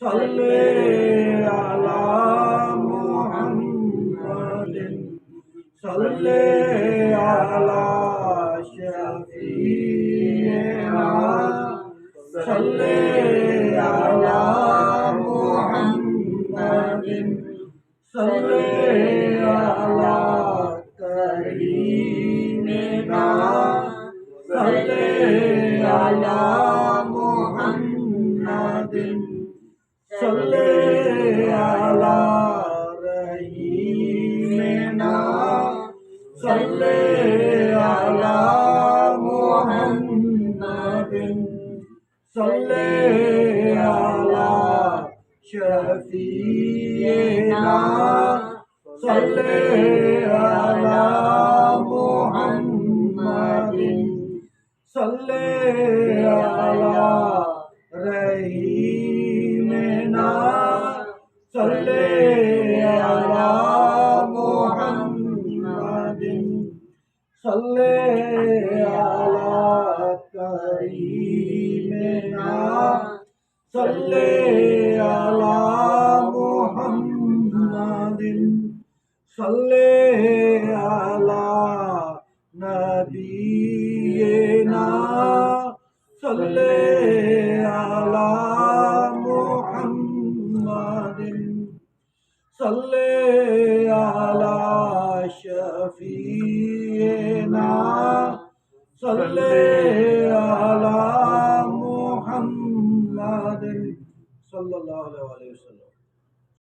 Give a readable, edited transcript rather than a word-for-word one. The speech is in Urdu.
صلی علی محمد صلی علی شفیعنا صلی علی محمد صلی علی کریمنا صلی علی محمد صلی علی رحیمنا صلی علی محمد صلی علی شفیعنا صلی علی محمد صلی علی رحیمنا صلی علی محمد صلی علی کریمنا صلی علی محمد صلی علی نبینا صلی علی محمد صلی علی شفیعنا صلی علی محمد صلی اللہ علیہ وسلم.